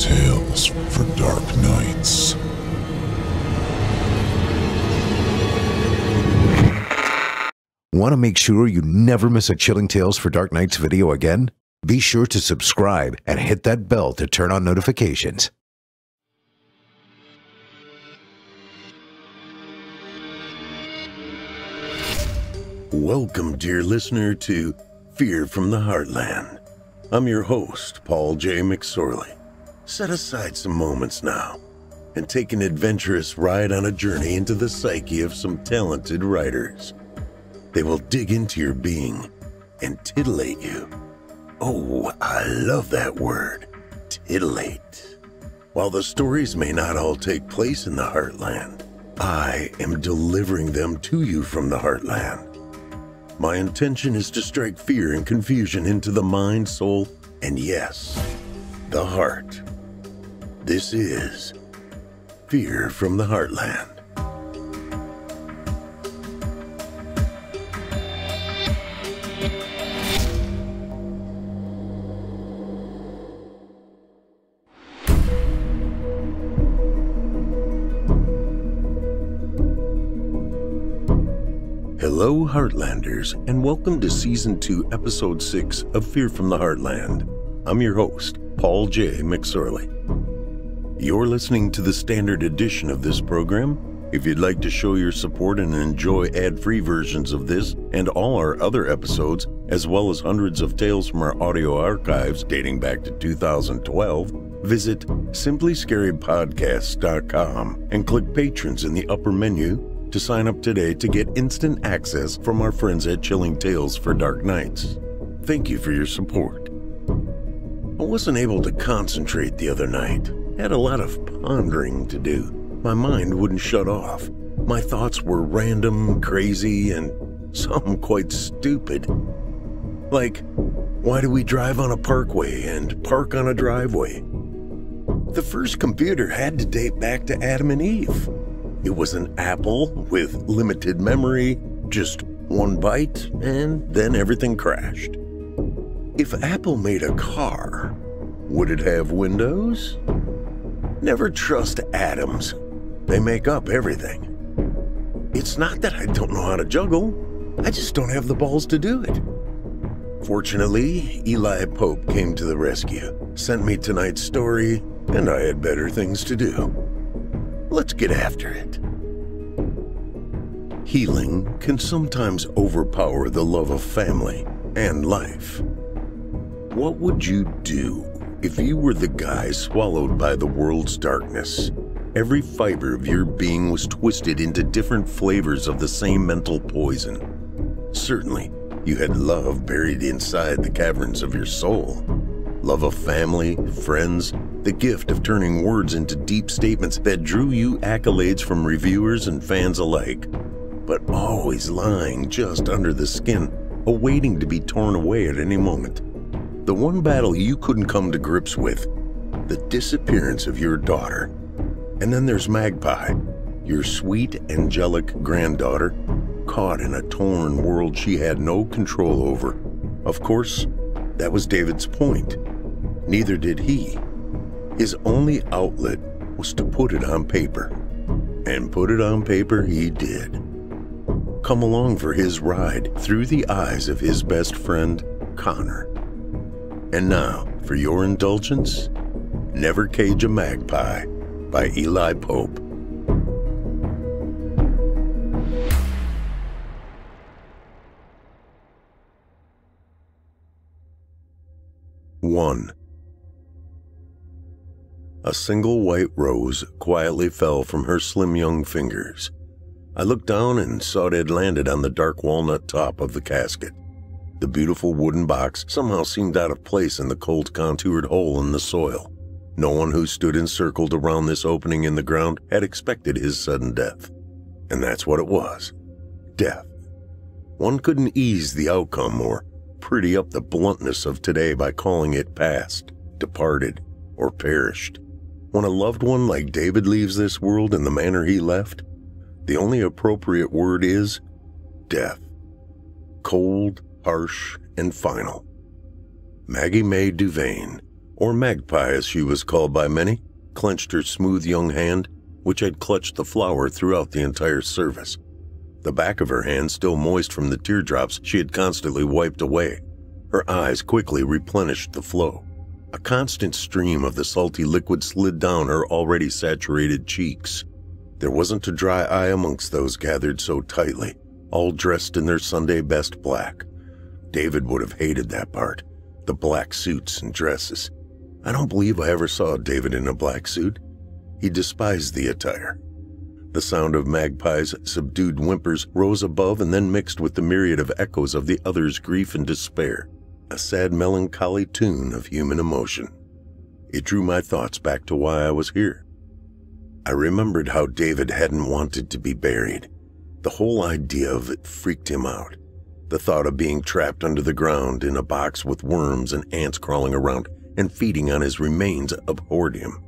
Tales for Dark Nights. Want to make sure you never miss a Chilling Tales for Dark Nights video again? Be sure to subscribe and hit that bell to turn on notifications. Welcome, dear listener, to Fear from the Heartland. I'm your host, Paul J. McSorley. Set aside some moments now and take an adventurous ride on a journey into the psyche of some talented writers. They will dig into your being and titillate you. Oh, I love that word, titillate. While the stories may not all take place in the Heartland, I am delivering them to you from the Heartland. My intention is to strike fear and confusion into the mind, soul, and yes, the heart. This is Fear from the Heartland. Hello, Heartlanders, and welcome to Season 2, Episode 6 of Fear from the Heartland. I'm your host, Paul J. McSorley. You're listening to the standard edition of this program. If you'd like to show your support and enjoy ad-free versions of this and all our other episodes, as well as hundreds of tales from our audio archives dating back to 2012, visit simplyscarypodcast.com and click Patrons in the upper menu to sign up today to get instant access from our friends at Chilling Tales for Dark Nights. Thank you for your support. I wasn't able to concentrate the other night. Had a lot of pondering to do. My mind wouldn't shut off. My thoughts were random, crazy, and some quite stupid. Like, why do we drive on a parkway and park on a driveway? The first computer had to date back to Adam and Eve. It was an apple with limited memory, just one bite, and then everything crashed. If Apple made a car, would it have windows? Never trust atoms. They make up everything. It's not that I don't know how to juggle. I just don't have the balls to do it. Fortunately, Eli Pope came to the rescue, sent me tonight's story, and I had better things to do. Let's get after it. Healing can sometimes overpower the love of family and life. What would you do if you were the guy swallowed by the world's darkness? Every fiber of your being was twisted into different flavors of the same mental poison. Certainly, you had love buried inside the caverns of your soul. Love of family, friends, the gift of turning words into deep statements that drew you accolades from reviewers and fans alike, but always lying just under the skin, awaiting to be torn away at any moment. The one battle you couldn't come to grips with, the disappearance of your daughter. And then there's Magpie, your sweet, angelic granddaughter, caught in a torn world she had no control over. Of course, that was David's point. Neither did he. His only outlet was to put it on paper. And put it on paper he did. Come along for his ride through the eyes of his best friend, Connor. And now, for your indulgence, Never Cage a Magpie by Eli Pope. One. A single white rose quietly fell from her slim young fingers. I looked down and saw it had landed on the dark walnut top of the casket. The beautiful wooden box somehow seemed out of place in the cold contoured hole in the soil. No one who stood encircled around this opening in the ground had expected his sudden death. And that's what it was. Death. One couldn't ease the outcome or pretty up the bluntness of today by calling it past, departed, or perished. When a loved one like David leaves this world in the manner he left, the only appropriate word is death. Cold, harsh, and final. Maggie May Duvain, or Magpie as she was called by many, clenched her smooth young hand, which had clutched the flower throughout the entire service. The back of her hand still moist from the teardrops she had constantly wiped away. Her eyes quickly replenished the flow. A constant stream of the salty liquid slid down her already saturated cheeks. There wasn't a dry eye amongst those gathered so tightly, all dressed in their Sunday best black. David would have hated that part, the black suits and dresses. I don't believe I ever saw David in a black suit. He despised the attire. The sound of Magpie's subdued whimpers rose above and then mixed with the myriad of echoes of the other's grief and despair, a sad melancholy tune of human emotion. It drew my thoughts back to why I was here. I remembered how David hadn't wanted to be buried. The whole idea of it freaked him out. The thought of being trapped under the ground in a box with worms and ants crawling around and feeding on his remains abhorred him.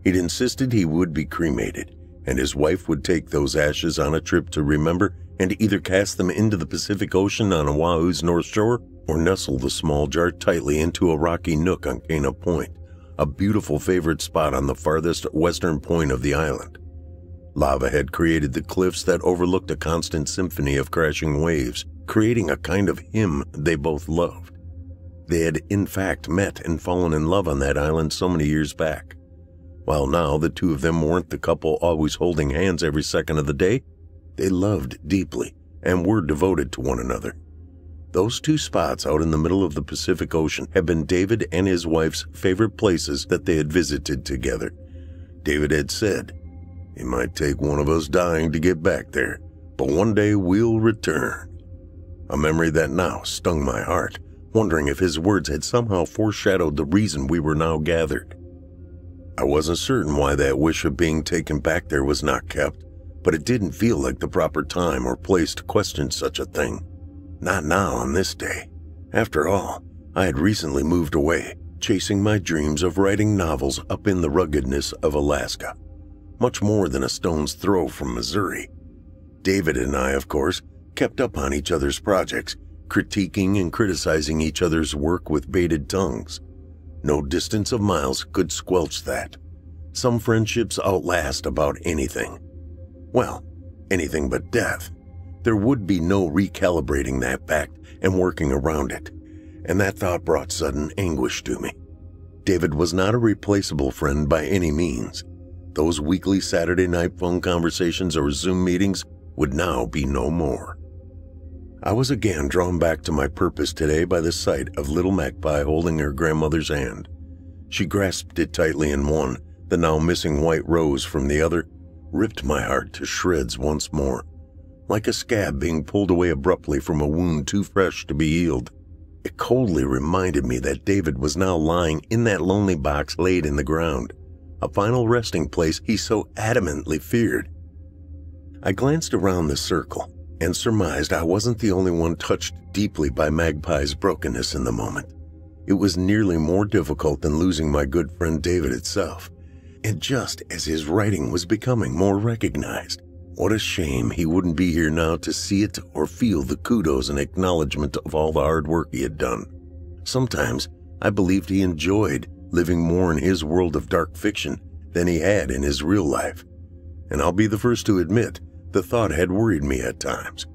He'd insisted he would be cremated, and his wife would take those ashes on a trip to remember and either cast them into the Pacific Ocean on Oahu's North Shore or nestle the small jar tightly into a rocky nook on Cana Point, a beautiful favorite spot on the farthest western point of the island. Lava had created the cliffs that overlooked a constant symphony of crashing waves, creating a kind of hymn they both loved. They had in fact met and fallen in love on that island so many years back. While now the two of them weren't the couple always holding hands every second of the day, they loved deeply and were devoted to one another. Those two spots out in the middle of the Pacific Ocean had been David and his wife's favorite places that they had visited together. David had said, "It might take one of us dying to get back there, but one day we'll return." A memory that now stung my heart, wondering if his words had somehow foreshadowed the reason we were now gathered. I wasn't certain why that wish of being taken back there was not kept, but it didn't feel like the proper time or place to question such a thing. Not now on this day. After all, I had recently moved away, chasing my dreams of writing novels up in the ruggedness of Alaska, much more than a stone's throw from Missouri. David and I, of course, kept up on each other's projects, critiquing and criticizing each other's work with bated tongues. No distance of miles could squelch that. Some friendships outlast about anything. Well, anything but death. There would be no recalibrating that fact and working around it, and that thought brought sudden anguish to me. David was not a replaceable friend by any means. Those weekly Saturday night phone conversations or Zoom meetings would now be no more. I was again drawn back to my purpose today by the sight of little Magpie holding her grandmother's hand. She grasped it tightly in one, the now missing white rose from the other, ripped my heart to shreds once more, like a scab being pulled away abruptly from a wound too fresh to be healed. It coldly reminded me that David was now lying in that lonely box laid in the ground, a final resting place he so adamantly feared. I glanced around the circle and surmised I wasn't the only one touched deeply by Magpie's brokenness in the moment. It was nearly more difficult than losing my good friend David itself, and just as his writing was becoming more recognized, what a shame he wouldn't be here now to see it or feel the kudos and acknowledgement of all the hard work he had done. Sometimes I believed he enjoyed living more in his world of dark fiction than he had in his real life, and I'll be the first to admit the thought had worried me at times,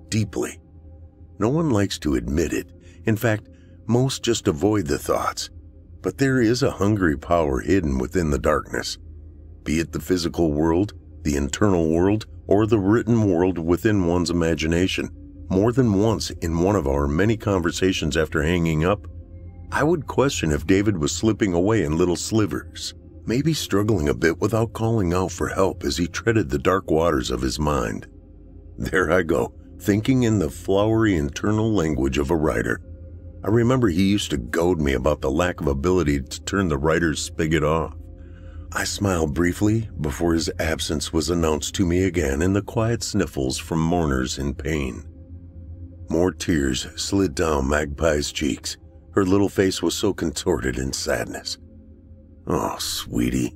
deeply. No one likes to admit it. In fact, most just avoid the thoughts. But there is a hungry power hidden within the darkness, be it the physical world, the internal world, or the written world within one's imagination. More than once in one of our many conversations after hanging up, I would question if David was slipping away in little slivers, maybe struggling a bit without calling out for help as he treaded the dark waters of his mind. There I go, thinking in the flowery internal language of a writer. I remember he used to goad me about the lack of ability to turn the writer's spigot off. I smiled briefly before his absence was announced to me again in the quiet sniffles from mourners in pain. More tears slid down Magpie's cheeks. Her little face was so contorted in sadness. "Oh, sweetie,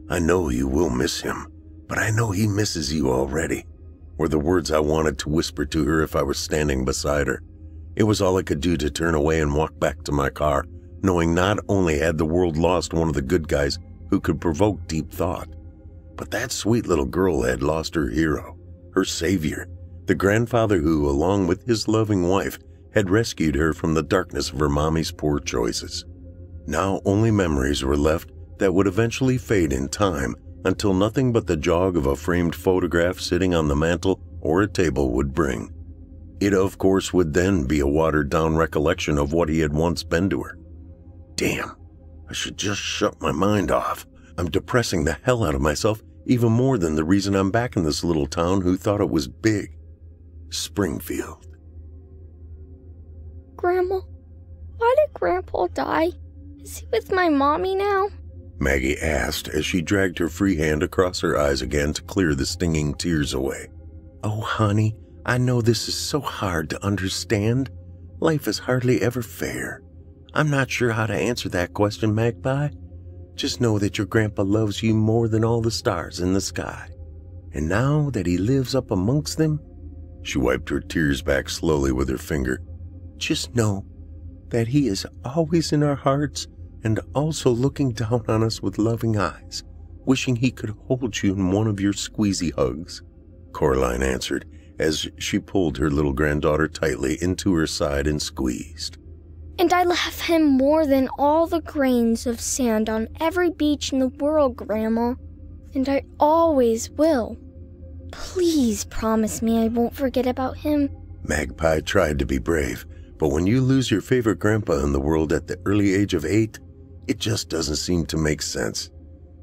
I know you will miss him, but I know he misses you already," were the words I wanted to whisper to her if I were standing beside her. It was all I could do to turn away and walk back to my car, knowing not only had the world lost one of the good guys who could provoke deep thought, but that sweet little girl had lost her hero, her savior, the grandfather who, along with his loving wife, had rescued her from the darkness of her mommy's poor choices. Now only memories were left that would eventually fade in time until nothing but the jog of a framed photograph sitting on the mantel or a table would bring. It, of course, would then be a watered-down recollection of what he had once been to her. Damn, I should just shut my mind off. I'm depressing the hell out of myself even more than the reason I'm back in this little town who thought it was big. Springfield. Grandma, why did Grandpa die? Is he with my mommy now? Maggie asked as she dragged her free hand across her eyes again to clear the stinging tears away. Oh, honey, I know this is so hard to understand. Life is hardly ever fair. I'm not sure how to answer that question, Magpie. Just know that your grandpa loves you more than all the stars in the sky. And now that he lives up amongst them, she wiped her tears back slowly with her finger. Just know that he is always in our hearts and also looking down on us with loving eyes, wishing he could hold you in one of your squeezy hugs. Coraline answered as she pulled her little granddaughter tightly into her side and squeezed. And I love him more than all the grains of sand on every beach in the world, Grandma. And I always will. Please promise me I won't forget about him. Magpie tried to be brave, but when you lose your favorite grandpa in the world at the early age of 8, it just doesn't seem to make sense.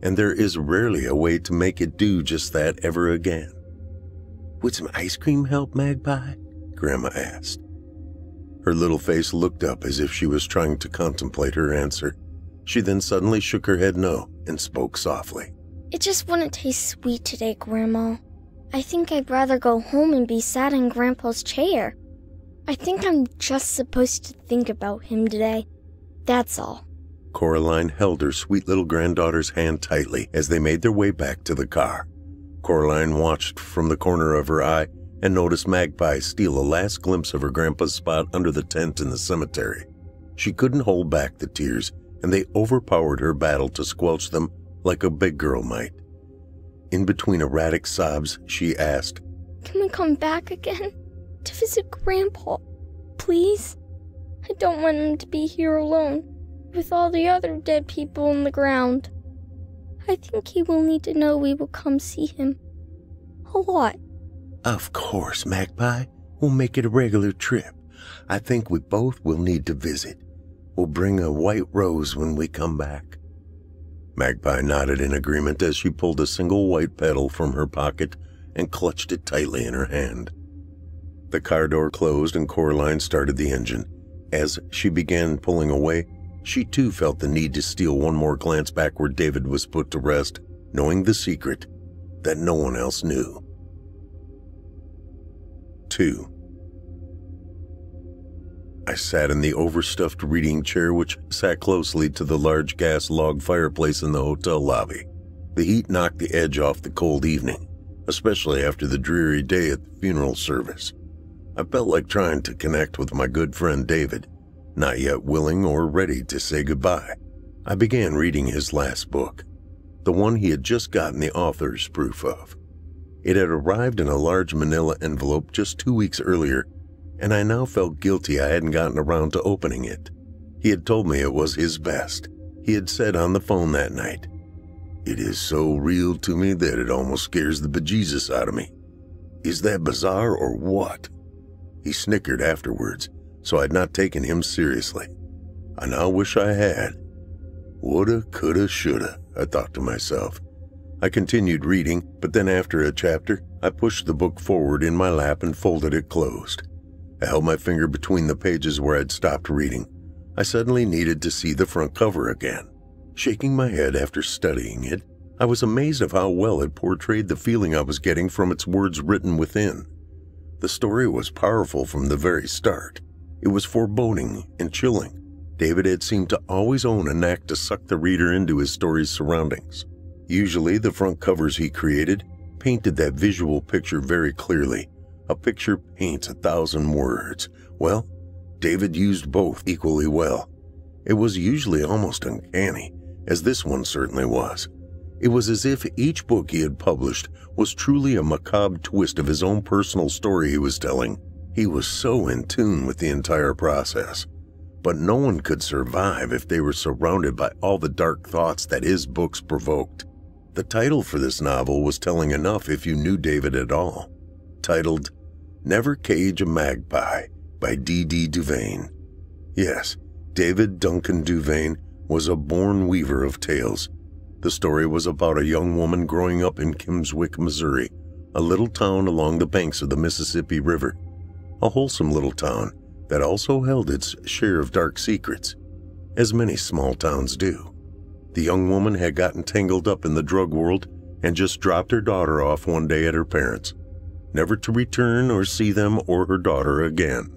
And there is rarely a way to make it do just that ever again. Would some ice cream help, Magpie? Grandma asked. Her little face looked up as if she was trying to contemplate her answer. She then suddenly shook her head no and spoke softly. It just wouldn't taste sweet today, Grandma. I think I'd rather go home and be sat in Grandpa's chair. I think I'm just supposed to think about him today. That's all. Coraline held her sweet little granddaughter's hand tightly as they made their way back to the car. Coraline watched from the corner of her eye and noticed Magpie steal a last glimpse of her grandpa's spot under the tent in the cemetery. She couldn't hold back the tears, and they overpowered her battle to squelch them like a big girl might. In between erratic sobs, she asked, Can we come back again to visit Grandpa, please? I don't want him to be here alone with all the other dead people in the ground. I think he will need to know we will come see him. A lot. Of course, Magpie. We'll make it a regular trip. I think we both will need to visit. We'll bring a white rose when we come back. Magpie nodded in agreement as she pulled a single white petal from her pocket and clutched it tightly in her hand. The car door closed and Coraline started the engine. As she began pulling away, she too felt the need to steal one more glance back where David was put to rest, knowing the secret that no one else knew. 2. I sat in the overstuffed reading chair which sat closely to the large gas log fireplace in the hotel lobby. The heat knocked the edge off the cold evening, especially after the dreary day at the funeral service. I felt like trying to connect with my good friend David, not yet willing or ready to say goodbye. I began reading his last book, the one he had just gotten the author's proof of. It had arrived in a large manila envelope just 2 weeks earlier, and I now felt guilty I hadn't gotten around to opening it. He had told me it was his best. He had said on the phone that night, "It is so real to me that it almost scares the bejesus out of me. Is that bizarre or what?" He snickered afterwards, so I'd not taken him seriously. I now wish I had. Woulda, coulda, shoulda, I thought to myself. I continued reading, but then after a chapter, I pushed the book forward in my lap and folded it closed. I held my finger between the pages where I'd stopped reading. I suddenly needed to see the front cover again. Shaking my head after studying it, I was amazed of how well it portrayed the feeling I was getting from its words written within. The story was powerful from the very start. It was foreboding and chilling. David had seemed to always own a knack to suck the reader into his story's surroundings. Usually, the front covers he created painted that visual picture very clearly. A picture paints 1,000 words. Well, David used both equally well. It was usually almost uncanny, as this one certainly was. It was as if each book he had published was truly a macabre twist of his own personal story he was telling. He was so in tune with the entire process. But no one could survive if they were surrounded by all the dark thoughts that his books provoked. The title for this novel was telling enough if you knew David at all. Titled, Never Cage a Magpie by D.D. Duvain. Yes, David Duncan Duvain was a born weaver of tales. The story was about a young woman growing up in Kimmswick, Missouri, a little town along the banks of the Mississippi River. A wholesome little town that also held its share of dark secrets, as many small towns do. The young woman had gotten tangled up in the drug world and just dropped her daughter off one day at her parents', never to return or see them or her daughter again.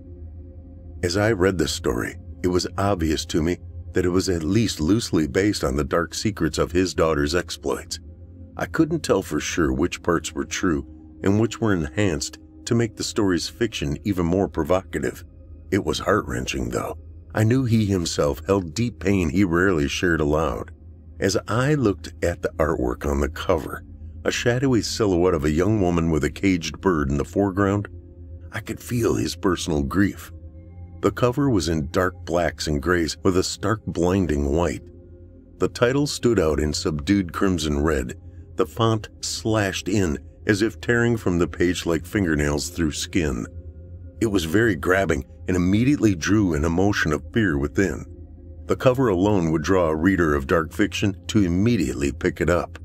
As I read this story, it was obvious to me that it was at least loosely based on the dark secrets of his daughter's exploits. I couldn't tell for sure which parts were true and which were enhanced to make the story's fiction even more provocative. It was heart-wrenching, though. I knew he himself held deep pain he rarely shared aloud. As I looked at the artwork on the cover, a shadowy silhouette of a young woman with a caged bird in the foreground, I could feel his personal grief. The cover was in dark blacks and grays with a stark blinding white. The title stood out in subdued crimson red, the font slashed in as if tearing from the page like fingernails through skin. It was very grabbing and immediately drew an emotion of fear within. The cover alone would draw a reader of dark fiction to immediately pick it up.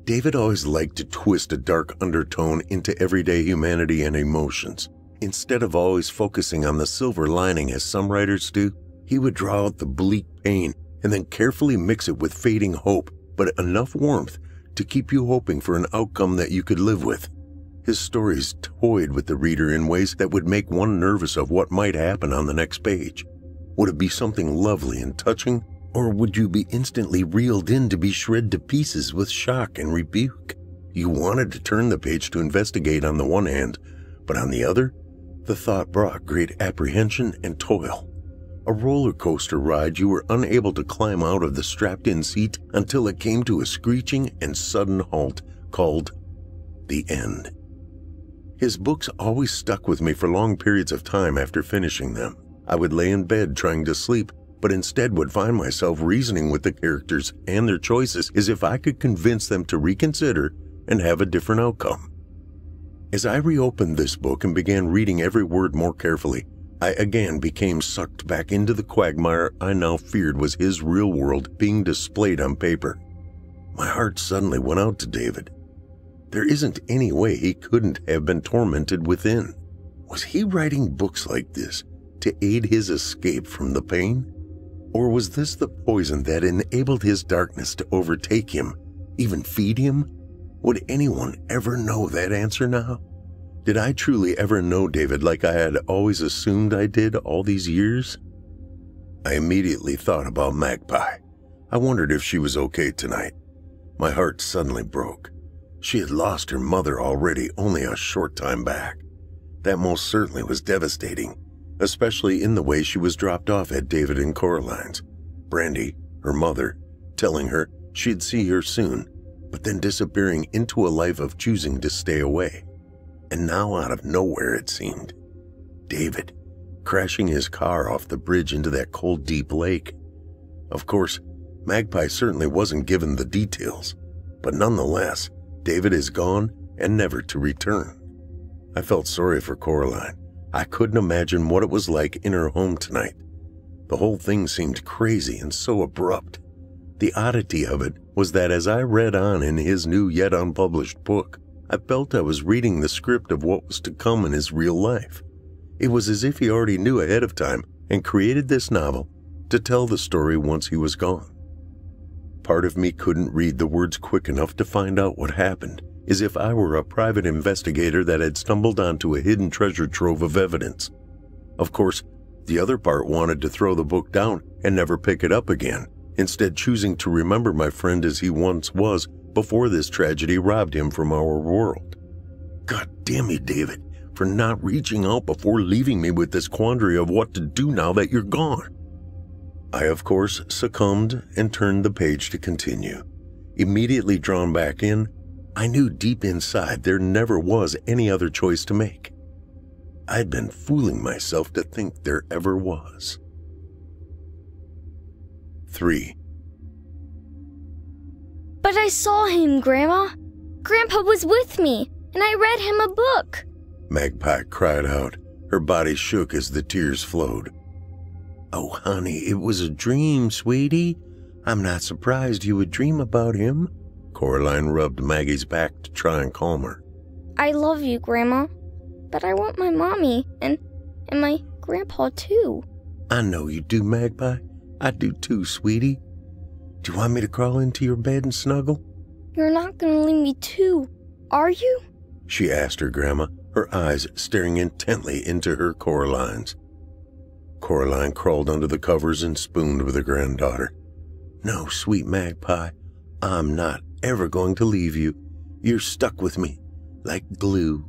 David always liked to twist a dark undertone into everyday humanity and emotions. Instead of always focusing on the silver lining as some writers do, he would draw out the bleak pain and then carefully mix it with fading hope, but enough warmth to keep you hoping for an outcome that you could live with. His stories toyed with the reader in ways that would make one nervous of what might happen on the next page. Would it be something lovely and touching, or would you be instantly reeled in to be shred to pieces with shock and rebuke? You wanted to turn the page to investigate on the one hand, but on the other, the thought brought great apprehension and toil. A roller coaster ride you were unable to climb out of the strapped-in seat until it came to a screeching and sudden halt called the end. His books always stuck with me for long periods of time after finishing them. I would lay in bed trying to sleep, but instead would find myself reasoning with the characters and their choices as if I could convince them to reconsider and have a different outcome. As I reopened this book and began reading every word more carefully, I again became sucked back into the quagmire I now feared was his real world being displayed on paper. My heart suddenly went out to David. There isn't any way he couldn't have been tormented within. Was he writing books like this to aid his escape from the pain? Or was this the poison that enabled his darkness to overtake him, even feed him? Would anyone ever know that answer now? Did I truly ever know David like I had always assumed I did all these years? I immediately thought about Magpie. I wondered if she was okay tonight. My heart suddenly broke. She had lost her mother already only a short time back. That most certainly was devastating, especially in the way she was dropped off at David and Coraline's. Brandy, her mother, telling her she'd see her soon, but then disappearing into a life of choosing to stay away. And now out of nowhere, it seemed, David crashing his car off the bridge into that cold, deep lake. Of course, Magpie certainly wasn't given the details, but nonetheless, David is gone and never to return. I felt sorry for Coraline. I couldn't imagine what it was like in her home tonight. The whole thing seemed crazy and so abrupt. The oddity of it was that as I read on in his new yet unpublished book, I felt I was reading the script of what was to come in his real life. It was as if he already knew ahead of time and created this novel to tell the story once he was gone. Part of me couldn't read the words quick enough to find out what happened, as if I were a private investigator that had stumbled onto a hidden treasure trove of evidence. Of course, the other part wanted to throw the book down and never pick it up again, instead choosing to remember my friend as he once was before this tragedy robbed him from our world. God damn you, David, for not reaching out before leaving me with this quandary of what to do now that you're gone. I, of course, succumbed and turned the page to continue. Immediately drawn back in, I knew deep inside there never was any other choice to make. I'd been fooling myself to think there ever was. 3. But I saw him, Grandma. Grandpa was with me, and I read him a book. Magpie cried out. Her body shook as the tears flowed. Oh, honey, it was a dream, sweetie. I'm not surprised you would dream about him. Coraline rubbed Maggie's back to try and calm her. I love you, Grandma, but I want my mommy and my grandpa too. I know you do, Magpie. I do too, sweetie. Do you want me to crawl into your bed and snuggle? You're not going to leave me too, are you? She asked her grandma, her eyes staring intently into her Coraline's. Coraline crawled under the covers and spooned with her granddaughter. No, sweet Magpie, I'm not ever going to leave you. You're stuck with me, like glue.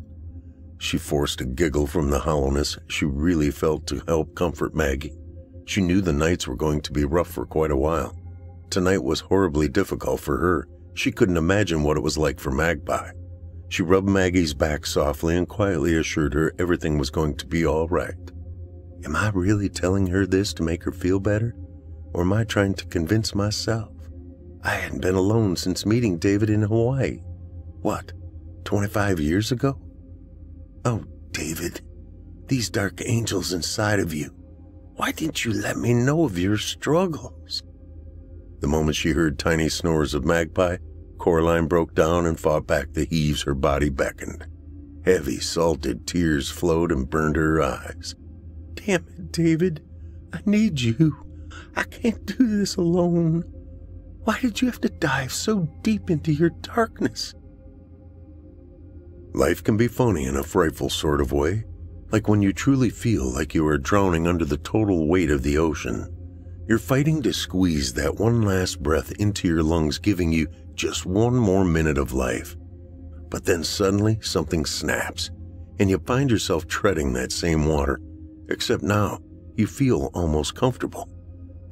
She forced a giggle from the hollowness she really felt to help comfort Maggie. She knew the nights were going to be rough for quite a while. Tonight was horribly difficult for her. She couldn't imagine what it was like for Magpie. She rubbed Maggie's back softly and quietly assured her everything was going to be all right. Am I really telling her this to make her feel better? Or am I trying to convince myself? I hadn't been alone since meeting David in Hawaii. What, 25 years ago? Oh, David, these dark angels inside of you. Why didn't you let me know of your struggles? The moment she heard tiny snores of Magpie, Coraline broke down and fought back the heaves her body beckoned. Heavy, salted tears flowed and burned her eyes. Damn it, David. I need you. I can't do this alone. Why did you have to dive so deep into your darkness? Life can be funny in a frightful sort of way, like when you truly feel like you are drowning under the total weight of the ocean. You're fighting to squeeze that one last breath into your lungs, giving you just one more minute of life. But then suddenly something snaps, and you find yourself treading that same water, except now you feel almost comfortable.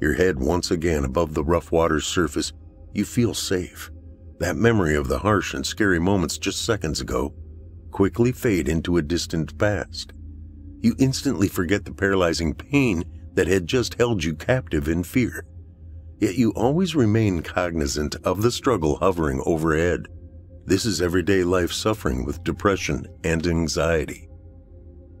Your head once again above the rough water's surface, you feel safe. That memory of the harsh and scary moments just seconds ago quickly fade into a distant past. You instantly forget the paralyzing pain that had just held you captive in fear. Yet you always remain cognizant of the struggle hovering overhead. This is everyday life suffering with depression and anxiety.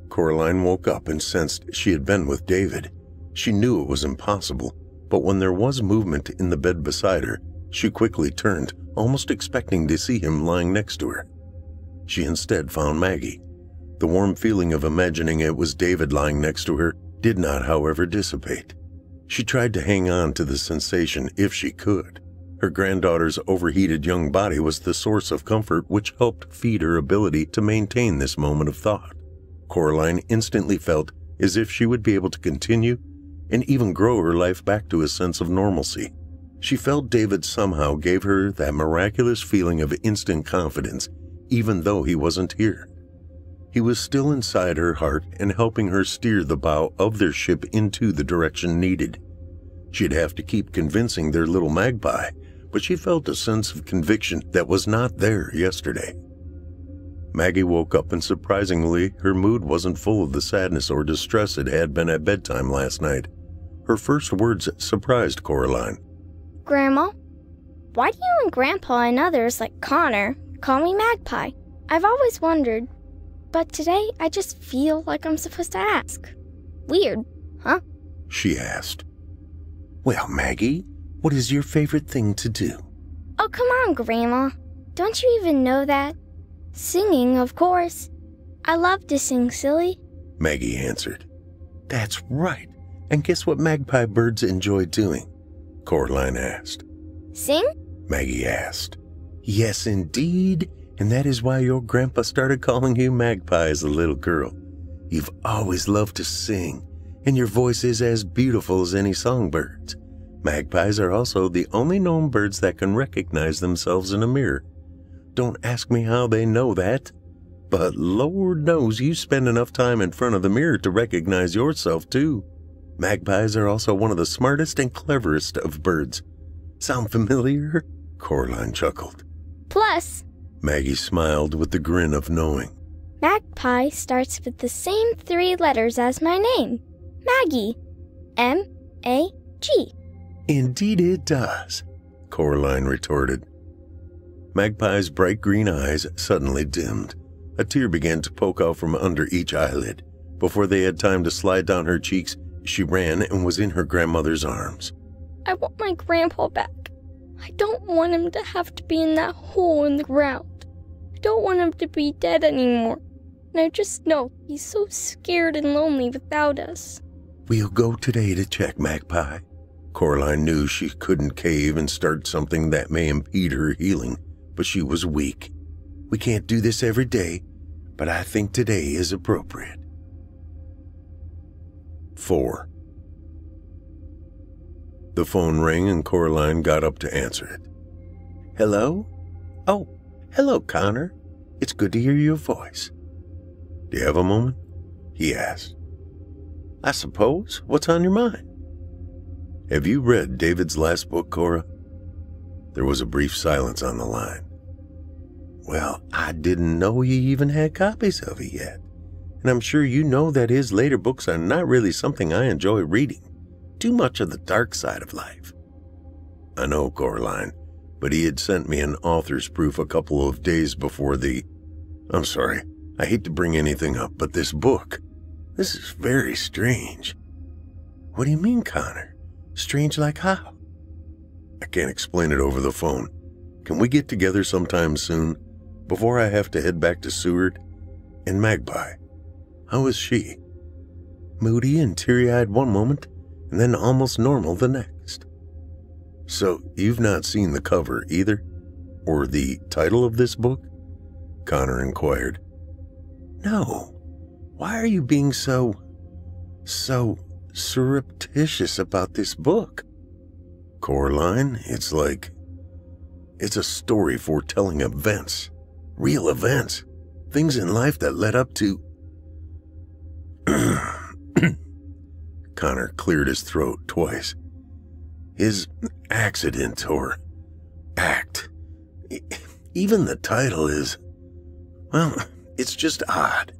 Coraline woke up and sensed she had been with David. She knew it was impossible, but when there was movement in the bed beside her, she quickly turned, almost expecting to see him lying next to her. She instead found Maggie. The warm feeling of imagining it was David lying next to her did not, however, dissipate. She tried to hang on to the sensation if she could. Her granddaughter's overheated young body was the source of comfort which helped feed her ability to maintain this moment of thought. Coraline instantly felt as if she would be able to continue and even grow her life back to a sense of normalcy. She felt David somehow gave her that miraculous feeling of instant confidence, even though he wasn't here. He was still inside her heart and helping her steer the bow of their ship into the direction needed. She'd have to keep convincing their little Magpie, but she felt a sense of conviction that was not there yesterday. Maggie woke up and surprisingly, her mood wasn't full of the sadness or distress it had been at bedtime last night. Her first words surprised Coraline. Grandma, why do you and Grandpa and others like Connor call me Magpie? I've always wondered, but today I just feel like I'm supposed to ask. Weird, huh? She asked. Well, Maggie, what is your favorite thing to do? Oh, come on, Grandma. Don't you even know that? Singing, of course. I love to sing, silly. Maggie answered. That's right. And guess what magpie birds enjoy doing? Coraline asked. Sing? Maggie asked. Yes, indeed. And that is why your grandpa started calling you Magpie as a little girl. You've always loved to sing, and your voice is as beautiful as any songbirds. Magpies are also the only known birds that can recognize themselves in a mirror. Don't ask me how they know that, but Lord knows you spend enough time in front of the mirror to recognize yourself too. Magpies are also one of the smartest and cleverest of birds. Sound familiar? Coraline chuckled. Plus, Maggie smiled with the grin of knowing. Magpie starts with the same 3 letters as my name, Maggie. M-A-G. Indeed it does, Coraline retorted. Magpie's bright green eyes suddenly dimmed. A tear began to poke out from under each eyelid. Before they had time to slide down her cheeks, she ran and was in her grandmother's arms. I want my grandpa back. I don't want him to have to be in that hole in the ground. I don't want him to be dead anymore. And I just know he's so scared and lonely without us. We'll go today to check, Magpie. Coraline knew she couldn't cave and start something that may impede her healing, but she was weak. We can't do this every day, but I think today is appropriate. 4. The phone rang and Coraline got up to answer it. Hello? Oh, hello, Connor. It's good to hear your voice. Do you have a moment? He asked. I suppose. What's on your mind? Have you read David's last book, Cora? There was a brief silence on the line. Well, I didn't know you even had copies of it yet. And I'm sure you know that his later books are not really something I enjoy reading. Too much of the dark side of life. I know, Coraline, but he had sent me an author's proof a couple of days before I'm sorry, I hate to bring anything up, but this book, this is very strange. What do you mean, Connor? Strange like how? I can't explain it over the phone. Can we get together sometime soon, before I have to head back to Seward? And Magpie, how is she? Moody and teary-eyed one moment, and then almost normal the next. So, you've not seen the cover either? Or the title of this book? Connor inquired. No. Why are you being so surreptitious about this book? Coraline, it's a story foretelling events. Real events. Things in life that led up to... Connor cleared his throat twice. His accident or act. Even the title is... well, it's just odd.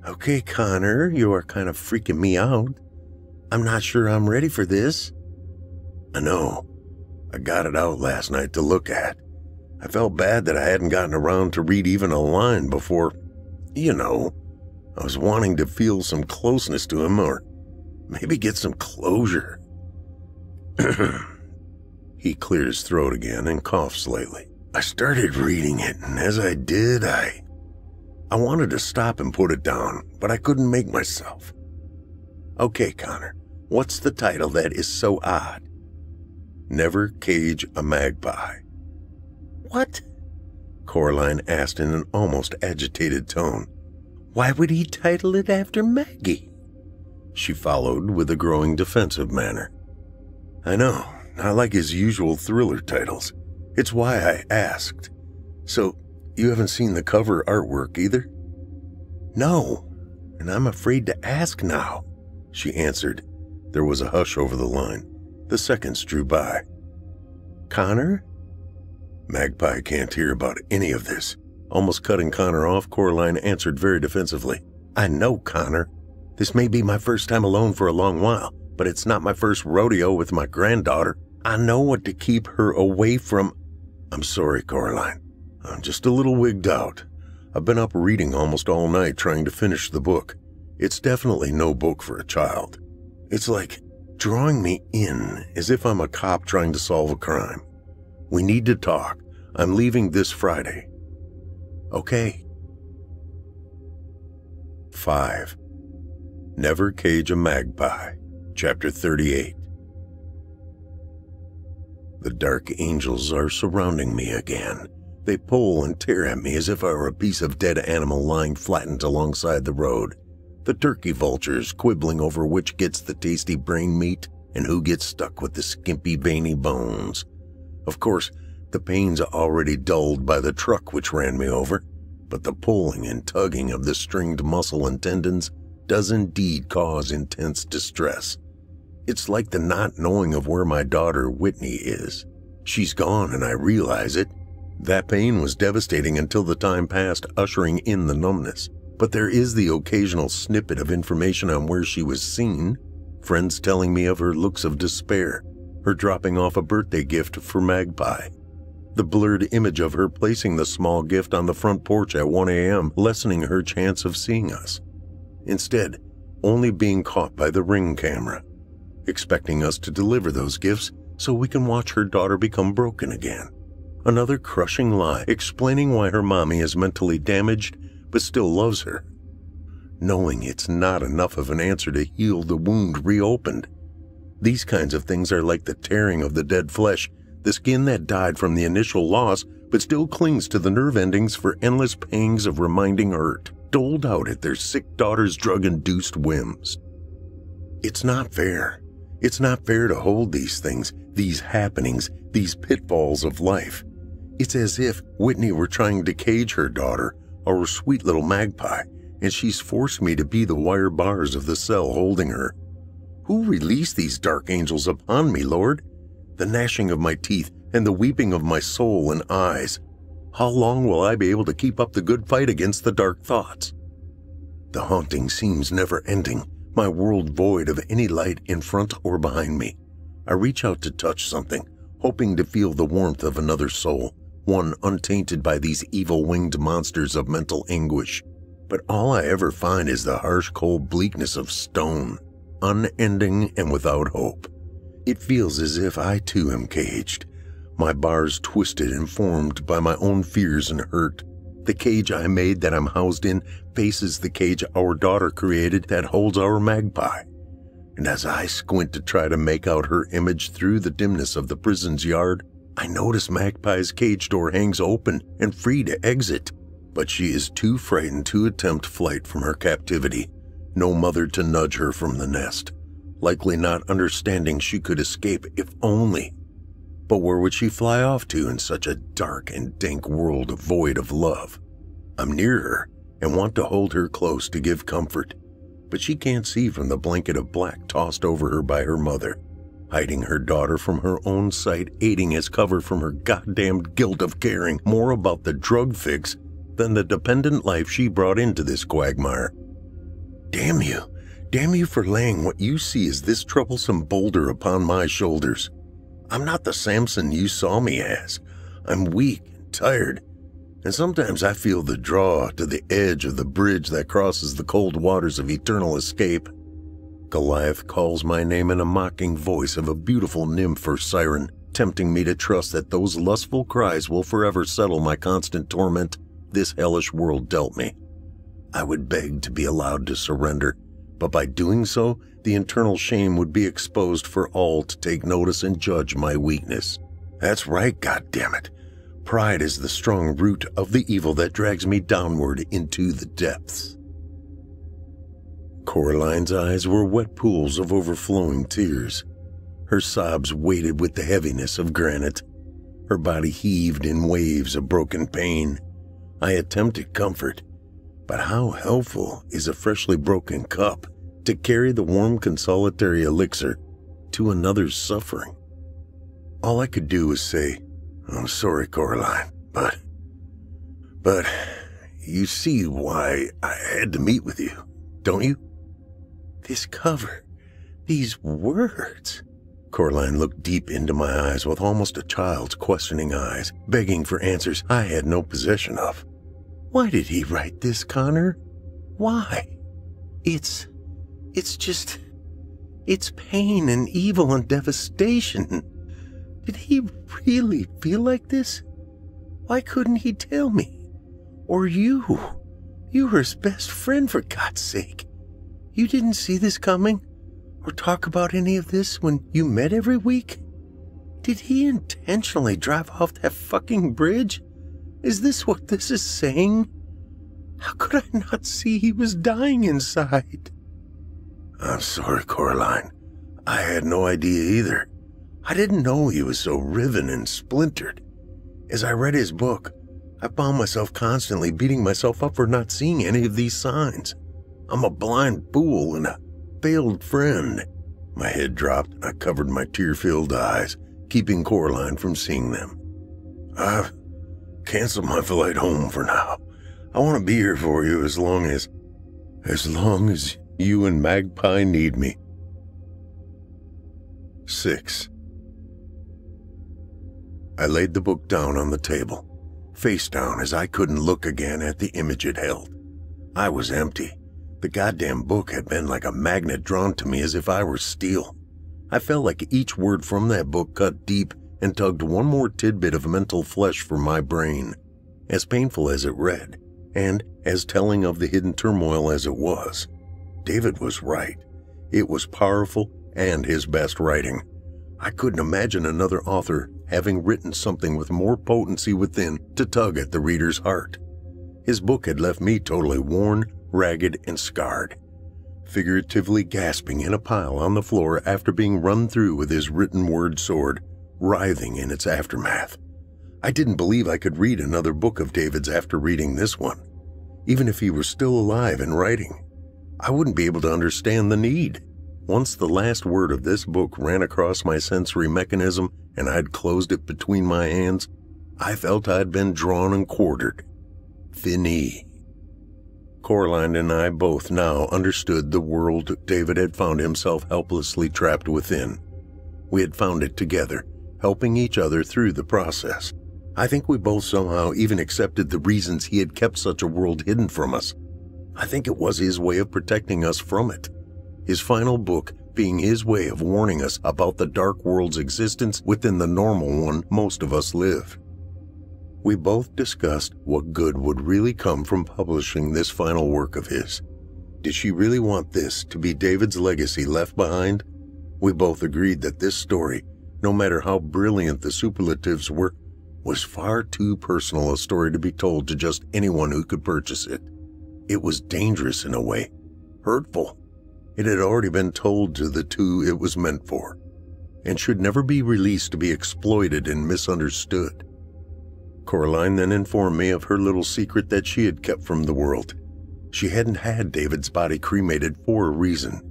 Okay, Connor, you are kind of freaking me out. I'm not sure I'm ready for this. I know. I got it out last night to look at. I felt bad that I hadn't gotten around to read even a line before, I was wanting to feel some closeness to him or maybe get some closure. He cleared his throat again and coughed slightly. I started reading it, and as I did, I wanted to stop and put it down, but I couldn't make myself. Okay, Connor, what's the title that is so odd? Never Cage a Magpie. What? Coraline asked in an almost agitated tone. Why would he title it after Maggie? She followed with a growing defensive manner. I know, not like his usual thriller titles. It's why I asked. So, you haven't seen the cover artwork either? No, and I'm afraid to ask now, she answered. There was a hush over the line. The seconds drew by. Connor? Magpie can't hear about any of this. Almost cutting Connor off, Coraline answered very defensively. I know, Connor. This may be my first time alone for a long while, but it's not my first rodeo with my granddaughter. I know what to keep her away from. I'm sorry, Coraline. I'm just a little wigged out. I've been up reading almost all night trying to finish the book. It's definitely no book for a child. It's like drawing me in as if I'm a cop trying to solve a crime. We need to talk. I'm leaving this Friday. Okay. 5. Never Cage a Magpie, Chapter 38. The dark angels are surrounding me again. They pull and tear at me as if I were a piece of dead animal lying flattened alongside the road. The turkey vultures quibbling over which gets the tasty brain meat and who gets stuck with the skimpy veiny bones. Of course, the pain's already dulled by the truck which ran me over, but the pulling and tugging of the stringed muscle and tendons does indeed cause intense distress. It's like the not knowing of where my daughter Whitney is. She's gone and I realize it. That pain was devastating until the time passed, ushering in the numbness. But there is the occasional snippet of information on where she was seen, friends telling me of her looks of despair, her dropping off a birthday gift for Magpie, the blurred image of her placing the small gift on the front porch at 1 a.m., lessening her chance of seeing us. Instead, only being caught by the Ring camera, expecting us to deliver those gifts so we can watch her daughter become broken again. Another crushing lie explaining why her mommy is mentally damaged but still loves her, knowing it's not enough of an answer to heal the wound reopened. These kinds of things are like the tearing of the dead flesh, the skin that died from the initial loss but still clings to the nerve endings for endless pangs of reminding hurt, doled out at their sick daughter's drug-induced whims. It's not fair. It's not fair to hold these things, these happenings, these pitfalls of life. It's as if Whitney were trying to cage her daughter, our sweet little Magpie, and she's forced me to be the wire bars of the cell holding her. Who released these dark angels upon me, Lord? The gnashing of my teeth and the weeping of my soul and eyes. How long will I be able to keep up the good fight against the dark thoughts? The haunting seems never ending, my world void of any light in front or behind me. I reach out to touch something, hoping to feel the warmth of another soul, one untainted by these evil winged monsters of mental anguish. But all I ever find is the harsh cold bleakness of stone, unending and without hope. It feels as if I too am caged, my bars twisted and formed by my own fears and hurt. The cage I made that I'm housed in faces the cage our daughter created that holds our Magpie. And as I squint to try to make out her image through the dimness of the prison's yard, I notice Magpie's cage door hangs open and free to exit. But she is too frightened to attempt flight from her captivity. No mother to nudge her from the nest, likely not understanding she could escape if only. But where would she fly off to in such a dark and dank world void of love? I'm near her and want to hold her close to give comfort, but she can't see from the blanket of black tossed over her by her mother, hiding her daughter from her own sight, aiding as cover from her goddamned guilt of caring more about the drug fix than the dependent life she brought into this quagmire. Damn you for laying what you see as this troublesome boulder upon my shoulders. I'm not the Samson you saw me as. I'm weak and tired, and sometimes I feel the draw to the edge of the bridge that crosses the cold waters of eternal escape. Goliath calls my name in a mocking voice of a beautiful nymph or siren, tempting me to trust that those lustful cries will forever settle my constant torment this hellish world dealt me. I would beg to be allowed to surrender, but by doing so, the internal shame would be exposed for all to take notice and judge my weakness. That's right, goddammit. Pride is the strong root of the evil that drags me downward into the depths. Coraline's eyes were wet pools of overflowing tears. Her sobs weighted with the heaviness of granite. Her body heaved in waves of broken pain. I attempted comfort, but how helpful is a freshly broken cup to carry the warm consolatory elixir to another's suffering? All I could do was say, I'm sorry, Coraline, but you see why I had to meet with you, don't you? This cover, these words. Coraline looked deep into my eyes with almost a child's questioning eyes, begging for answers I had no possession of. Why did he write this, Connor? Why? It's pain and evil and devastation. Did he really feel like this? Why couldn't he tell me? Or you? You were his best friend, for God's sake. You didn't see this coming? Or talk about any of this when you met every week? Did he intentionally drive off that fucking bridge? Is this what this is saying? How could I not see he was dying inside? I'm sorry, Coraline. I had no idea either. I didn't know he was so riven and splintered. As I read his book, I found myself constantly beating myself up for not seeing any of these signs. I'm a blind fool and a failed friend. My head dropped and I covered my tear-filled eyes, keeping Coraline from seeing them. I've canceled my flight home for now. I want to be here for you as long as you and Magpie need me. 6. I laid the book down on the table, face down, as I couldn't look again at the image it held. I was empty. The goddamn book had been like a magnet drawn to me as if I were steel. I felt like each word from that book cut deep and tugged one more tidbit of mental flesh from my brain. As painful as it read, and as telling of the hidden turmoil as it was, David was right. It was powerful and his best writing. I couldn't imagine another author having written something with more potency within to tug at the reader's heart. His book had left me totally worn, ragged, and scarred, figuratively gasping in a pile on the floor after being run through with his written word sword, writhing in its aftermath. I didn't believe I could read another book of David's after reading this one. Even if he were still alive and writing, I wouldn't be able to understand the need. Once the last word of this book ran across my sensory mechanism and I'd closed it between my hands, I felt I'd been drawn and quartered. Fini. Coraline and I both now understood the world David had found himself helplessly trapped within. We had found it together, helping each other through the process. I think we both somehow even accepted the reasons he had kept such a world hidden from us. I think it was his way of protecting us from it. His final book being his way of warning us about the dark world's existence within the normal one most of us live. We both discussed what good would really come from publishing this final work of his. Did she really want this to be David's legacy left behind? We both agreed that this story, no matter how brilliant the superlatives were, was far too personal a story to be told to just anyone who could purchase it. It was dangerous in a way, hurtful. It had already been told to the two it was meant for, and should never be released to be exploited and misunderstood. Coraline then informed me of her little secret that she had kept from the world. She hadn't had David's body cremated for a reason.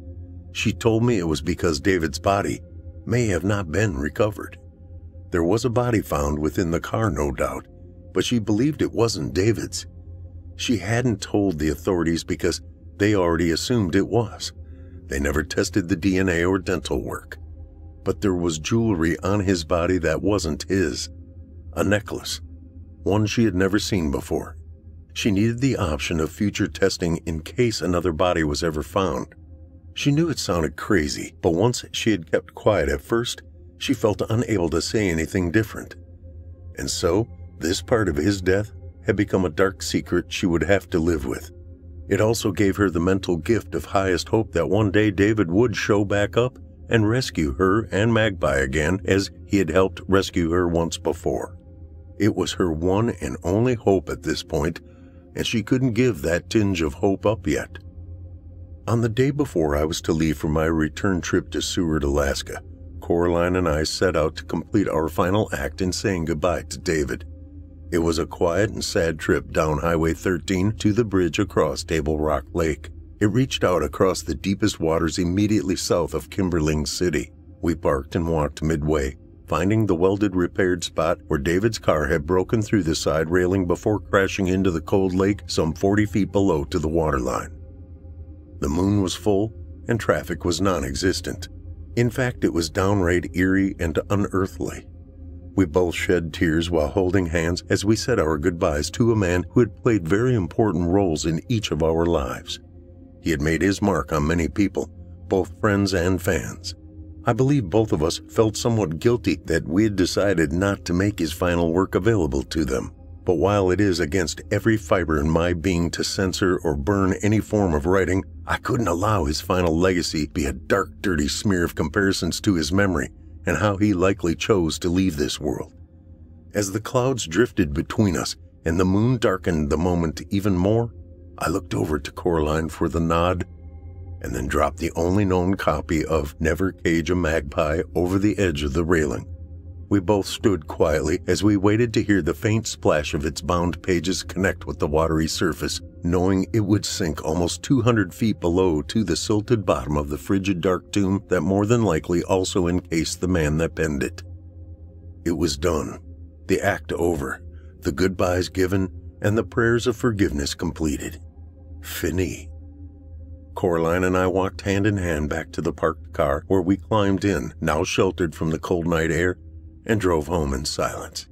She told me it was because David's body may have not been recovered. There was a body found within the car, no doubt, but she believed it wasn't David's. She hadn't told the authorities because they already assumed it was. They never tested the DNA or dental work. But there was jewelry on his body that wasn't his. A necklace, one she had never seen before. She needed the option of future testing in case another body was ever found. She knew it sounded crazy, but once she had kept quiet at first, she felt unable to say anything different. And so, this part of his death had become a dark secret she would have to live with. It also gave her the mental gift of highest hope that one day David would show back up and rescue her and Magpie again as he had helped rescue her once before. It was her one and only hope at this point, and she couldn't give that tinge of hope up yet. On the day before I was to leave for my return trip to Seward, Alaska, Coraline and I set out to complete our final act in saying goodbye to David. It was a quiet and sad trip down Highway 13 to the bridge across Table Rock Lake. It reached out across the deepest waters immediately south of Kimberling City. We parked and walked midway, finding the welded repaired spot where David's car had broken through the side railing before crashing into the cold lake some 40 feet below to the waterline. The moon was full and traffic was non-existent. In fact, it was downright eerie and unearthly. We both shed tears while holding hands as we said our goodbyes to a man who had played very important roles in each of our lives. He had made his mark on many people, both friends and fans. I believe both of us felt somewhat guilty that we had decided not to make his final work available to them. But while it is against every fiber in my being to censor or burn any form of writing, I couldn't allow his final legacy be a dark, dirty smear of comparisons to his memory and how he likely chose to leave this world. As the clouds drifted between us and the moon darkened the moment even more, I looked over to Coraline for the nod and then dropped the only known copy of Never Cage a Magpie over the edge of the railing. We both stood quietly as we waited to hear the faint splash of its bound pages connect with the watery surface, knowing it would sink almost 200 feet below to the silted bottom of the frigid dark tomb that more than likely also encased the man that penned it. It was done, the act over, the goodbyes given, and the prayers of forgiveness completed. Fini. Coraline and I walked hand in hand back to the parked car where we climbed in, now sheltered from the cold night air, and drove home in silence.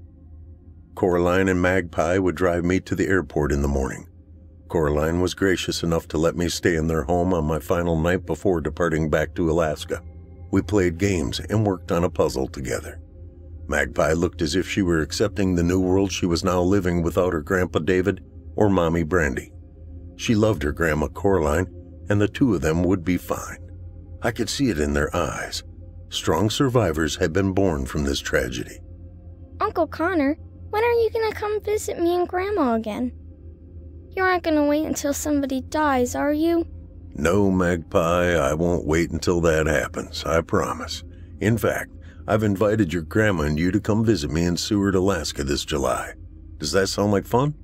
Coraline and Magpie would drive me to the airport in the morning. Coraline was gracious enough to let me stay in their home on my final night before departing back to Alaska. We played games and worked on a puzzle together. Magpie looked as if she were accepting the new world she was now living without her Grandpa David or Mommy Brandy. She loved her Grandma Coraline, and the two of them would be fine. I could see it in their eyes. Strong survivors had been born from this tragedy. Uncle Connor, when are you going to come visit me and Grandma again? You aren't going to wait until somebody dies, are you? No, Magpie, I won't wait until that happens, I promise. In fact, I've invited your grandma and you to come visit me in Seward, Alaska this July. Does that sound like fun?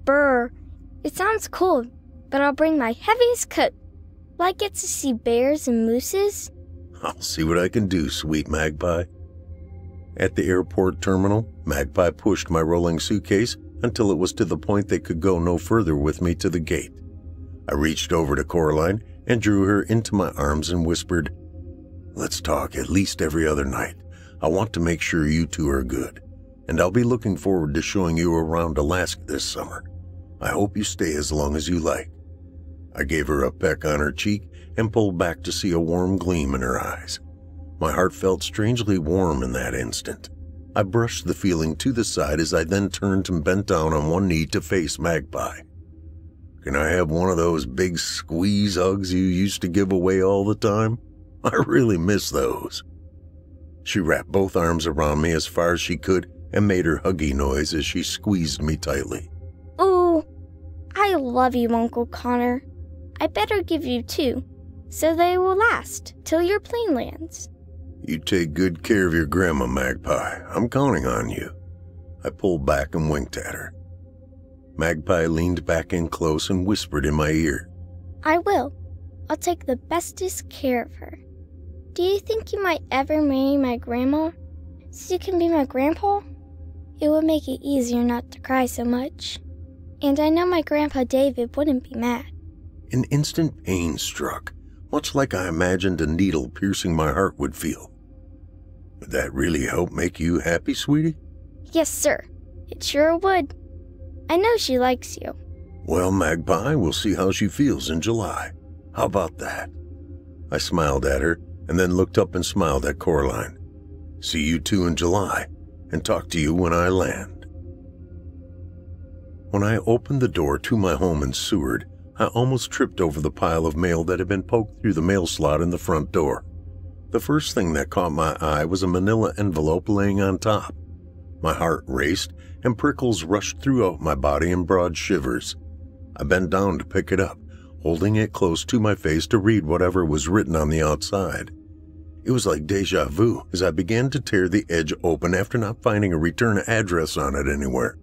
Brr, it sounds cool, but I'll bring my heaviest coat. Will I get to see bears and mooses? I'll see what I can do, sweet Magpie. At the airport terminal, Magpie pushed my rolling suitcase until it was to the point they could go no further with me to the gate. I reached over to Coraline and drew her into my arms and whispered, "Let's talk at least every other night. I want to make sure you two are good, and I'll be looking forward to showing you around Alaska this summer. I hope you stay as long as you like." I gave her a peck on her cheek and pulled back to see a warm gleam in her eyes. My heart felt strangely warm in that instant. I brushed the feeling to the side as I then turned and bent down on one knee to face Magpie. "Can I have one of those big squeeze hugs you used to give away all the time? I really miss those." She wrapped both arms around me as far as she could and made her huggy noise as she squeezed me tightly. Ooh, I love you, Uncle Connor. I better give you two, so they will last till your plane lands. You take good care of your grandma, Magpie. I'm counting on you. I pulled back and winked at her. Magpie leaned back in close and whispered in my ear, I will. I'll take the bestest care of her. Do you think you might ever marry my grandma, so you can be my grandpa? It would make it easier not to cry so much. And I know my Grandpa David wouldn't be mad. An instant pain struck, much like I imagined a needle piercing my heart would feel. Would that really help make you happy, sweetie? Yes, sir. It sure would. I know she likes you. Well, Magpie, we'll see how she feels in July. How about that? I smiled at her and then looked up and smiled at Coraline. See you two in July and talk to you when I land. When I opened the door to my home in Seward, I almost tripped over the pile of mail that had been poked through the mail slot in the front door. The first thing that caught my eye was a manila envelope laying on top. My heart raced and prickles rushed throughout my body in broad shivers. I bent down to pick it up, holding it close to my face to read whatever was written on the outside. It was like deja vu as I began to tear the edge open after not finding a return address on it anywhere.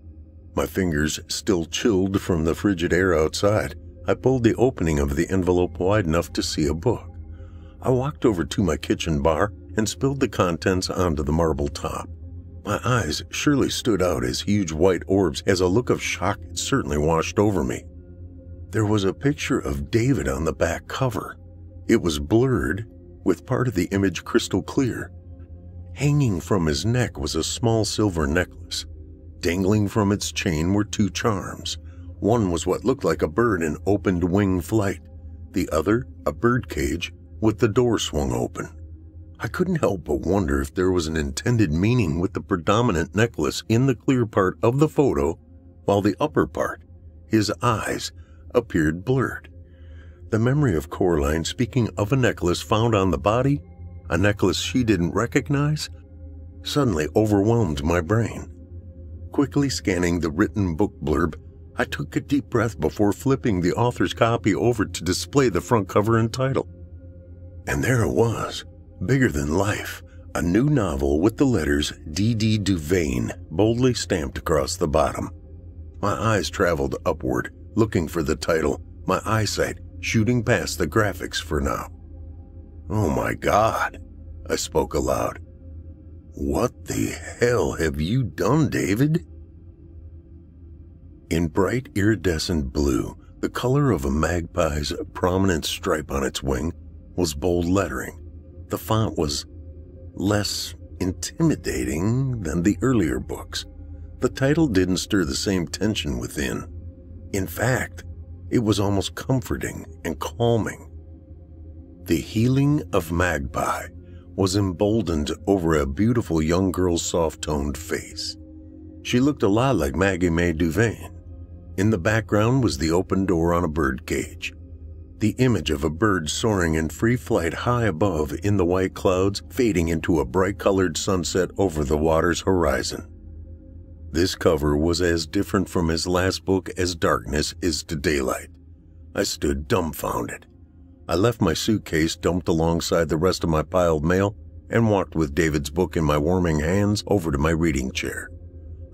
My fingers still chilled from the frigid air outside, I pulled the opening of the envelope wide enough to see a book. I walked over to my kitchen bar and spilled the contents onto the marble top. My eyes surely stood out as huge white orbs as a look of shock certainly washed over me. There was a picture of David on the back cover. It was blurred, with part of the image crystal clear. Hanging from his neck was a small silver necklace. Dangling from its chain were two charms. One was what looked like a bird in opened wing flight. The other, a bird cage with the door swung open. I couldn't help but wonder if there was an intended meaning with the predominant necklace in the clear part of the photo, while the upper part, his eyes, appeared blurred. The memory of Coraline speaking of a necklace found on the body, a necklace she didn't recognize, suddenly overwhelmed my brain. Quickly scanning the written book blurb, I took a deep breath before flipping the author's copy over to display the front cover and title. And there it was, bigger than life, A new novel with the letters D.D. Duvain boldly stamped across the bottom. My eyes traveled upward, looking for the title, my eyesight shooting past the graphics for now. "Oh my God," I spoke aloud. "What the hell have you done, David?" In bright iridescent blue, the color of a magpie's prominent stripe on its wing, was bold lettering. The font was less intimidating than the earlier books. The title didn't stir the same tension within. In fact, it was almost comforting and calming. The Healing of Magpie was emboldened over a beautiful young girl's soft-toned face. She looked a lot like Maggie May Duvain. In the background was the open door on a bird cage. The image of a bird soaring in free flight high above in the white clouds, fading into a bright-colored sunset over the water's horizon. This cover was as different from his last book as darkness is to daylight. I stood dumbfounded. I left my suitcase dumped alongside the rest of my piled mail and walked with David's book in my warming hands over to my reading chair.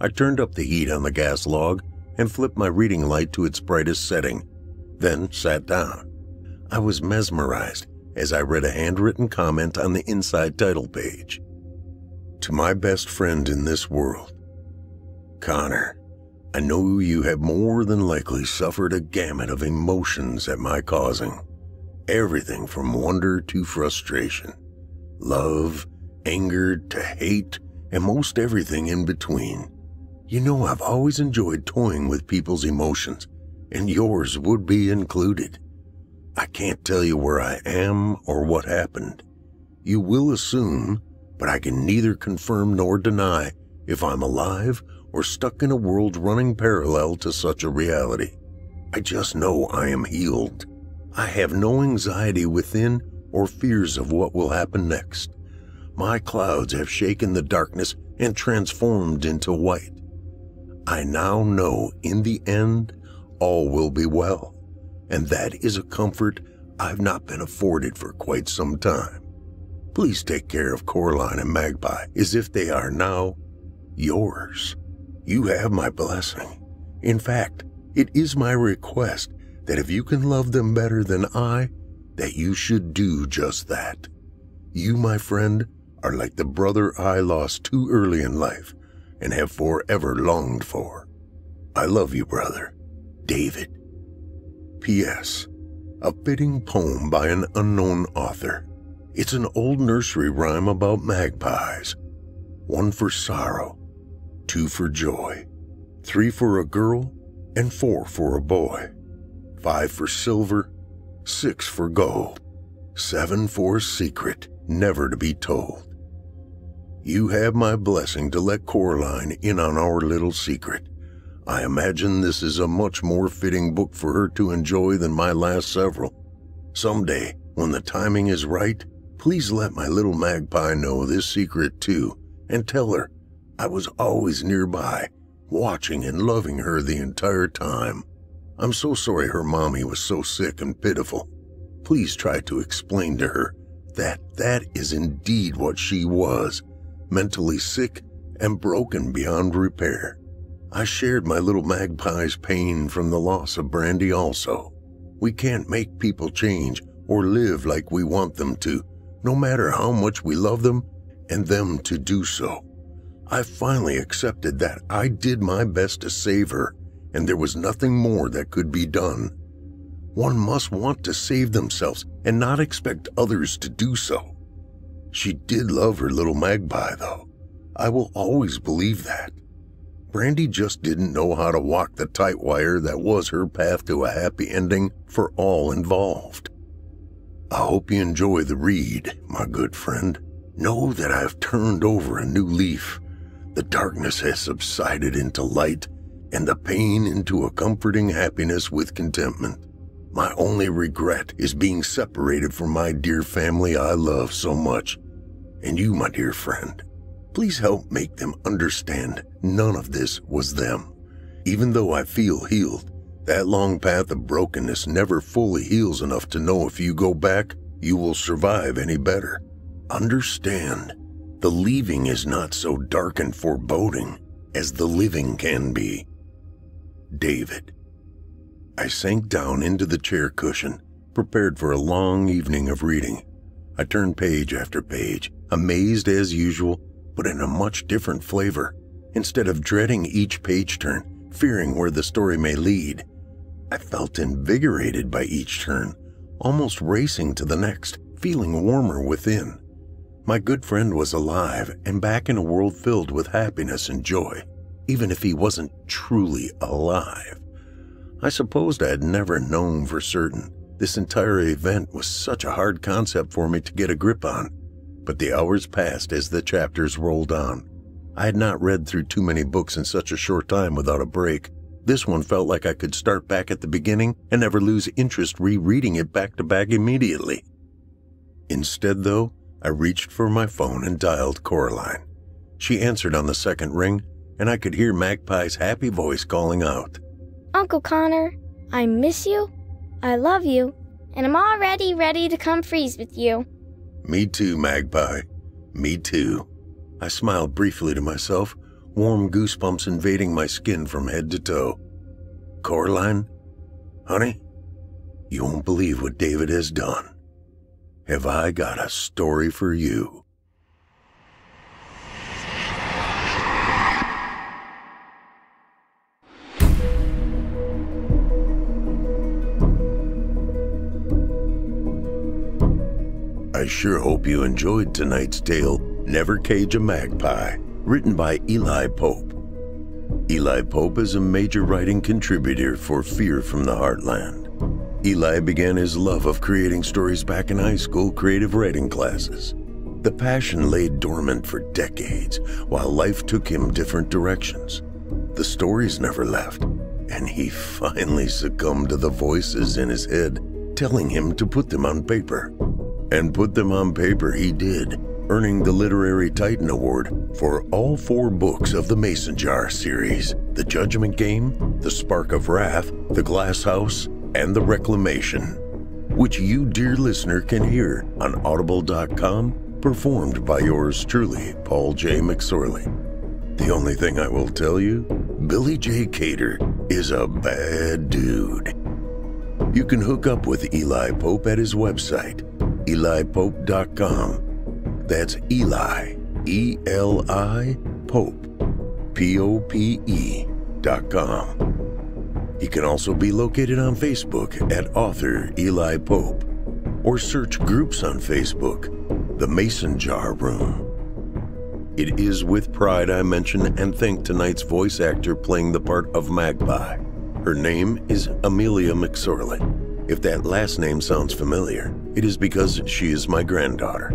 I turned up the heat on the gas log and flipped my reading light to its brightest setting, then sat down. I was mesmerized as I read a handwritten comment on the inside title page. "To my best friend in this world, Connor, I know you have more than likely suffered a gamut of emotions at my causing. Everything from wonder to frustration, love, anger to hate, and most everything in between. You know I've always enjoyed toying with people's emotions, and yours would be included. I can't tell you where I am or what happened. You will assume, but I can neither confirm nor deny if I'm alive or stuck in a world running parallel to such a reality. I just know I am healed. I have no anxiety within or fears of what will happen next. My clouds have shaken the darkness and transformed into white. I now know in the end all will be well, and that is a comfort I've not been afforded for quite some time. Please take care of Coraline and Magpie as if they are now yours. You have my blessing. In fact, it is my request that if you can love them better than I, that you should do just that. You, my friend, are like the brother I lost too early in life and have forever longed for. I love you, brother. David." P.S. A fitting poem by an unknown author. It's an old nursery rhyme about magpies. 1 for sorrow, 2 for joy, 3 for a girl, and 4 for a boy, 5 for silver, 6 for gold, 7 for a secret never to be told. You have my blessing to let Coraline in on our little secret. I imagine this is a much more fitting book for her to enjoy than my last several. Someday, when the timing is right, please let my little magpie know this secret too, and tell her I was always nearby, watching and loving her the entire time. I'm so sorry her mommy was so sick and pitiful. Please try to explain to her that that is indeed what she was, mentally sick and broken beyond repair. I shared my little magpie's pain from the loss of Brandy also. We can't make people change or live like we want them to, no matter how much we love them and them to do so. I finally accepted that I did my best to save her, and there was nothing more that could be done. One must want to save themselves and not expect others to do so. She did love her little magpie, though. I will always believe that. Brandy just didn't know how to walk the tight wire that was her path to a happy ending for all involved. I hope you enjoy the read, my good friend. Know that I've turned over a new leaf. The darkness has subsided into light, and the pain into a comforting happiness with contentment. My only regret is being separated from my dear family I love so much. And you, my dear friend, please help make them understand none of this was them. Even though I feel healed, that long path of brokenness never fully heals enough to know if you go back, you will survive any better. Understand, the leaving is not so dark and foreboding as the living can be. David. I sank down into the chair cushion, prepared for a long evening of reading. I turned page after page, amazed as usual, but in a much different flavor. Instead of dreading each page turn, fearing where the story may lead, I felt invigorated by each turn, almost racing to the next, feeling warmer within. My good friend was alive and back in a world filled with happiness and joy, even if he wasn't truly alive. I supposed I had never known for certain. This entire event was such a hard concept for me to get a grip on, but the hours passed as the chapters rolled on. I had not read through too many books in such a short time without a break. This one felt like I could start back at the beginning and never lose interest rereading it back to back immediately. Instead, though, I reached for my phone and dialed Coraline. She answered on the second ring, and I could hear Magpie's happy voice calling out, Uncle Connor, I miss you, I love you, and I'm already ready to come freeze with you. Me too, Magpie. Me too. I smiled briefly to myself, warm goosebumps invading my skin from head to toe. Coraline, honey, you won't believe what David has done. Have I got a story for you? I sure hope you enjoyed tonight's tale, Never Cage a Magpie, written by Eli Pope. Eli Pope is a major writing contributor for Fear from the Heartland. Eli began his love of creating stories back in high school creative writing classes. The passion lay dormant for decades, while life took him different directions. The stories never left, and he finally succumbed to the voices in his head, telling him to put them on paper. And put them on paper he did, earning the Literary Titan Award for all 4 books of the Mason Jar series: The Judgment Game, The Spark of Wrath, The Glass House, and The Reclamation, which you, dear listener, can hear on audible.com, performed by yours truly, Paul J. McSorley. The only thing I will tell you, Billy J. Cater is a bad dude. You can hook up with Eli Pope at his website, elipope.com. That's Eli, E-L-I, Pope, P-O-P-E.com. He can also be located on Facebook at author Eli Pope, or search groups on Facebook, The Mason Jar Room. It is with pride I mention and thank tonight's voice actor playing the part of Magpie. Her name is Amelia McSorley. If that last name sounds familiar, it is because she is my granddaughter.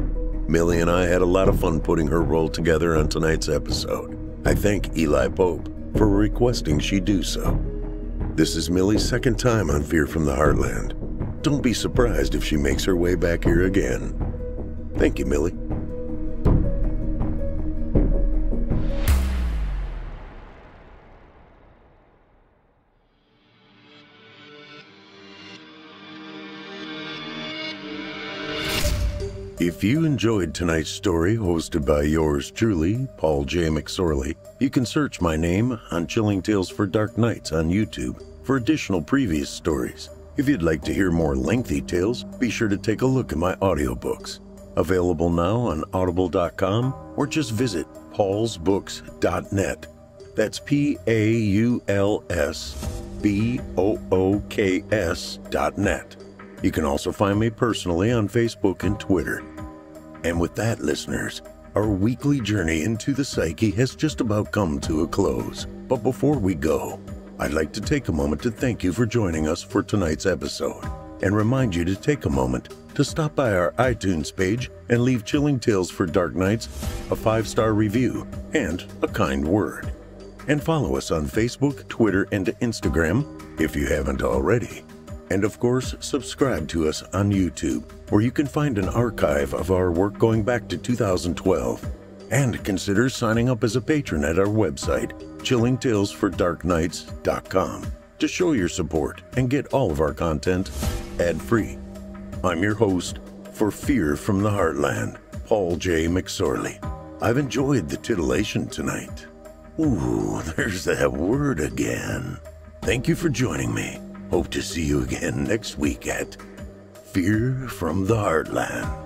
Millie and I had a lot of fun putting her role together on tonight's episode. I thank Eli Pope for requesting she do so. This is Millie's second time on Fear from the Heartland. Don't be surprised if she makes her way back here again. Thank you, Millie. If you enjoyed tonight's story, hosted by yours truly, Paul J. McSorley, you can search my name on Chilling Tales for Dark Nights on YouTube for additional previous stories. If you'd like to hear more lengthy tales, be sure to take a look at my audiobooks. Available now on audible.com or just visit paulsbooks.net. That's PAULSBOOKS.net. You can also find me personally on Facebook and Twitter. And with that, listeners, our weekly journey into the psyche has just about come to a close. But before we go, I'd like to take a moment to thank you for joining us for tonight's episode, and remind you to take a moment to stop by our iTunes page and leave Chilling Tales for Dark Nights a 5-star review and a kind word. And follow us on Facebook, Twitter, and Instagram if you haven't already. And of course, subscribe to us on YouTube, where you can find an archive of our work going back to 2012. And consider signing up as a patron at our website, chillingtalesfordarknights.com, to show your support and get all of our content ad-free. I'm your host for Fear from the Heartland, Paul J. McSorley. I've enjoyed the titillation tonight. Ooh, there's that word again. Thank you for joining me. Hope to see you again next week at Fear from the Heartland.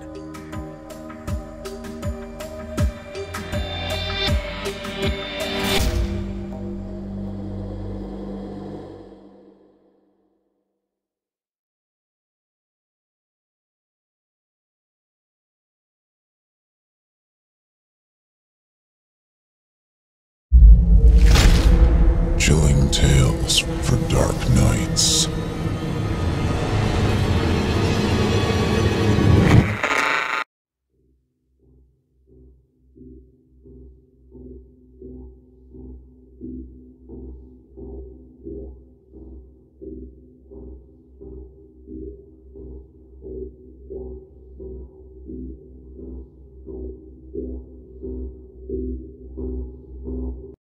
Chilling tales for dark nights.